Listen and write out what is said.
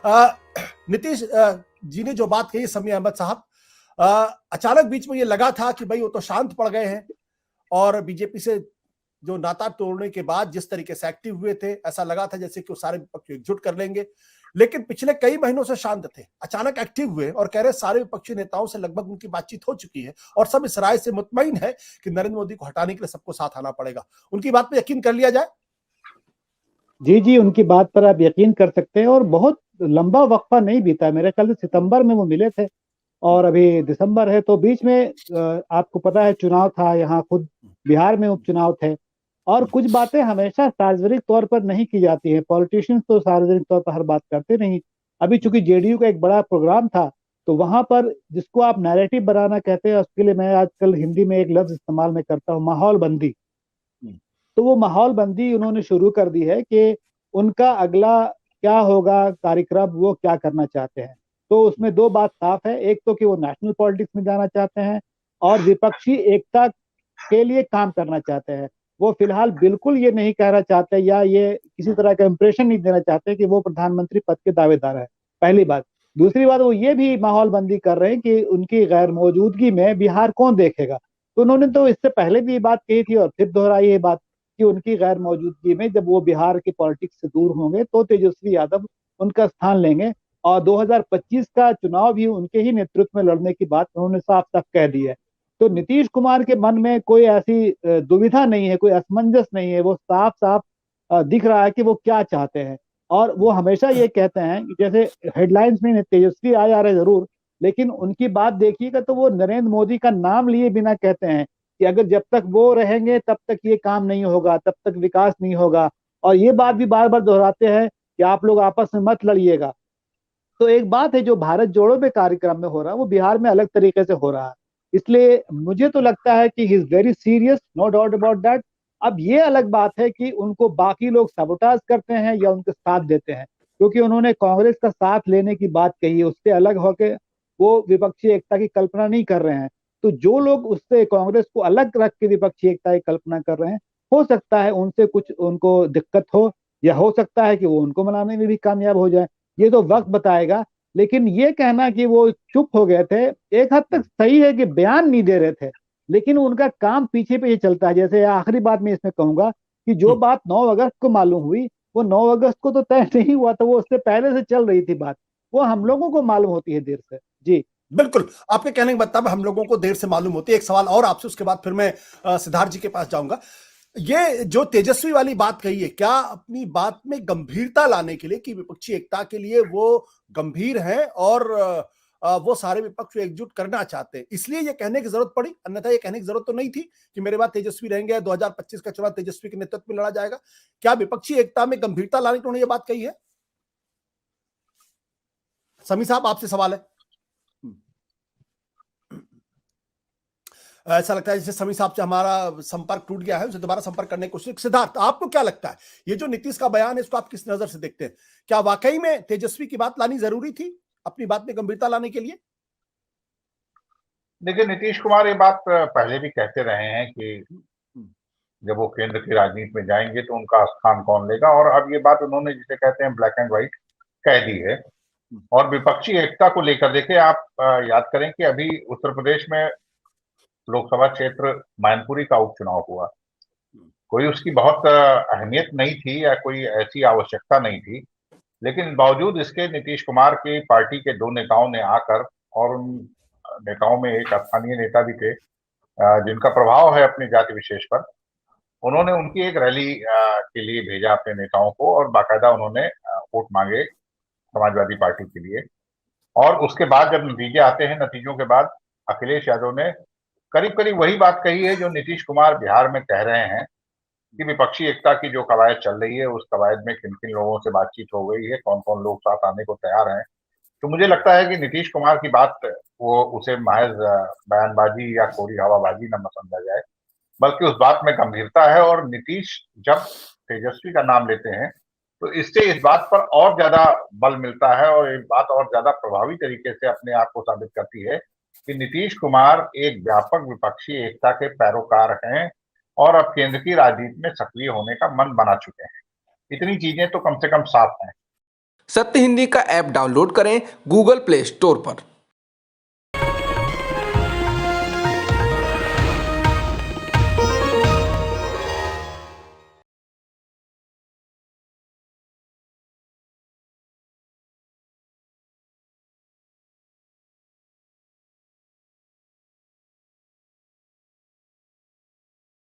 नीतीश जी ने जो बात कही, समीर अहमद साहब, अचानक बीच में ये लगा था कि भाई वो तो शांत पड़ गए हैं और बीजेपी से जो नाता तोड़ने के बाद जिस तरीके से एक्टिव हुए थे, ऐसा लगा था जैसे कि वो सारे विपक्ष एकजुट कर लेंगे। लेकिन पिछले कई महीनों से शांत थे, अचानक एक्टिव हुए और कह रहे सारे विपक्षी नेताओं से लगभग उनकी बातचीत हो चुकी है और सब इस राय से मुतमईन है कि नरेंद्र मोदी को हटाने के लिए सबको साथ आना पड़ेगा। उनकी बात पे यकीन कर लिया जाए? जी जी, उनकी बात पर आप यकीन कर सकते हैं। और बहुत लंबा वक्फा नहीं बीता, मेरे ख्याल से सितंबर में वो मिले थे और अभी दिसंबर है, तो बीच में आपको पता है चुनाव था, यहाँ खुद बिहार में उपचुनाव थे और कुछ बातें हमेशा सार्वजनिक तौर पर नहीं की जाती हैं। पॉलिटिशियंस तो सार्वजनिक तौर पर हर बात करते नहीं। अभी चूंकि जेडीयू का एक बड़ा प्रोग्राम था, तो वहां पर जिसको आप नैरेटिव बनाना कहते हैं, उसके लिए मैं आजकल हिंदी में एक लफ्ज इस्तेमाल में करता हूँ, माहौल बंदी। तो वो माहौल बंदी उन्होंने शुरू कर दी है कि उनका अगला क्या होगा कार्यक्रम, वो क्या करना चाहते हैं। तो उसमें दो बात साफ है, एक तो कि वो नेशनल पॉलिटिक्स में जाना चाहते हैं और विपक्षी एकता के लिए काम करना चाहते हैं। वो फिलहाल बिल्कुल ये नहीं कहना चाहते या ये किसी तरह का इंप्रेशन नहीं देना चाहते कि वो प्रधानमंत्री पद के दावेदार है, पहली बात। दूसरी बात, वो ये भी माहौल बंदी कर रहे हैं कि उनकी गैर मौजूदगी में बिहार कौन देखेगा। तो उन्होंने तो इससे पहले भी ये बात कही थी और फिर दोहराई ये बात कि उनकी गैर मौजूदगी में जब वो बिहार की पॉलिटिक्स से दूर होंगे तो तेजस्वी यादव उनका स्थान लेंगे और 2025 का चुनाव भी उनके ही नेतृत्व में लड़ने की बात उन्होंने साफ साफ कह दी है। तो नीतीश कुमार के मन में कोई ऐसी दुविधा नहीं है, कोई असमंजस नहीं है। वो साफ साफ दिख रहा है कि वो क्या चाहते हैं। और वो हमेशा ये कहते हैं कि जैसे हेडलाइंस में तेजस्वी आ जा रहे जरूर, लेकिन उनकी बात देखिएगा तो वो नरेंद्र मोदी का नाम लिए बिना कहते हैं कि अगर जब तक वो रहेंगे तब तक ये काम नहीं होगा, तब तक विकास नहीं होगा। और ये बात भी बार बार दोहराते हैं कि आप लोग आपस में मत लड़िएगा। तो एक बात है, जो भारत जोड़ो में कार्यक्रम में हो रहा है वो बिहार में अलग तरीके से हो रहा है। इसलिए मुझे तो लगता है कि he is very serious, no doubt about that. अब ये अलग बात है कि उनको बाकी लोग सबोटाज करते हैं या उनके साथ देते हैं, क्योंकि उन्होंने कांग्रेस का साथ लेने की बात कही है, उससे अलग होकर वो विपक्षी एकता की कल्पना नहीं कर रहे हैं। तो जो लोग उससे कांग्रेस को अलग रख के विपक्षी एकता की कल्पना कर रहे हैं, हो सकता है उनसे कुछ उनको दिक्कत हो या हो सकता है कि वो उनको मनाने में भी कामयाब हो जाए। ये तो वक्त बताएगा। लेकिन ये कहना कि वो चुप हो गए थे, एक हद तक सही है कि बयान नहीं दे रहे थे, लेकिन उनका काम पीछे पीछे चलता है। जैसे आखिरी बात मैं इसमें कहूंगा कि जो बात 9 अगस्त को मालूम हुई, वो 9 अगस्त को तो तय नहीं हुआ था, वो उससे पहले से चल रही थी बात। वो हम लोगों को मालूम होती है देर से। जी बिल्कुल, आपके कहने का मतलब हम लोगों को देर से मालूम होती है। एक सवाल और आपसे, उसके बाद फिर मैं सिद्धार्थ जी के पास जाऊंगा। ये जो तेजस्वी वाली बात कही है, क्या अपनी बात में गंभीरता लाने के लिए कि विपक्षी एकता के लिए वो गंभीर हैं और वो सारे विपक्ष को एकजुट करना चाहते हैं, इसलिए ये कहने की जरूरत पड़ी? अन्यथा ये कहने की जरूरत तो नहीं थी कि मेरे बाद तेजस्वी रहेंगे, 2025 का चुनाव तेजस्वी के नेतृत्व में लड़ा जाएगा। क्या विपक्षी एकता में गंभीरता लाने के लिए उन्होंने ये बात कही है? समी साहब, आपसे सवाल है। ऐसा लगता है जैसे समी साहब से हमारा संपर्क टूट गया है, उसे दोबारा संपर्क करने की कोशिश। सिद्धार्थ, आपको क्या लगता है, ये जो नीतीश का बयान है इसको आप किस नजर से देखते हैं? क्या वाकई में तेजस्वी की बात लानी जरूरी थी अपनी बात में गंभीरता लाने के लिए? देखिए, नीतीश कुमार ये बात पहले भी कहते रहे हैं कि जब वो केंद्र की राजनीति में जाएंगे तो उनका स्थान कौन लेगा, और अब ये बात उन्होंने जिसे कहते हैं ब्लैक एंड व्हाइट कह दी है। और विपक्षी एकता को लेकर देखिए, आप याद करें कि अभी उत्तर प्रदेश में लोकसभा क्षेत्र मैनपुरी का उपचुनाव हुआ। कोई उसकी बहुत अहमियत नहीं थी या कोई ऐसी आवश्यकता नहीं थी, लेकिन बावजूद इसके नीतीश कुमार की पार्टी के दो नेताओं ने आकर, और उन नेताओं में एक स्थानीय नेता भी थे जिनका प्रभाव है अपनी जाति विशेष पर, उन्होंने उनकी एक रैली के लिए भेजा अपने नेताओं को और बाकायदा उन्होंने वोट मांगे समाजवादी पार्टी के लिए। और उसके बाद जब नतीजे आते हैं, नतीजों के बाद अखिलेश यादव ने करीब करीब वही बात कही है जो नीतीश कुमार बिहार में कह रहे हैं कि विपक्षी एकता की जो कवायद चल रही है, उस कवायद में किन किन लोगों से बातचीत हो गई है, कौन कौन लोग साथ आने को तैयार हैं। तो मुझे लगता है कि नीतीश कुमार की बात वो उसे महज बयानबाजी या कोरी हवाबाजी न समझा जाए, बल्कि उस बात में गंभीरता है। और नीतीश जब तेजस्वी का नाम लेते हैं तो इससे इस बात पर और ज्यादा बल मिलता है और एक बात और ज्यादा प्रभावी तरीके से अपने आप को साबित करती है कि नीतीश कुमार एक व्यापक विपक्षी एकता के पैरोकार हैं और अब केंद्र की राजनीति में सक्रिय होने का मन बना चुके हैं। इतनी चीजें तो कम से कम साफ हैं। सत्य हिंदी का ऐप डाउनलोड करें गूगल प्ले स्टोर पर।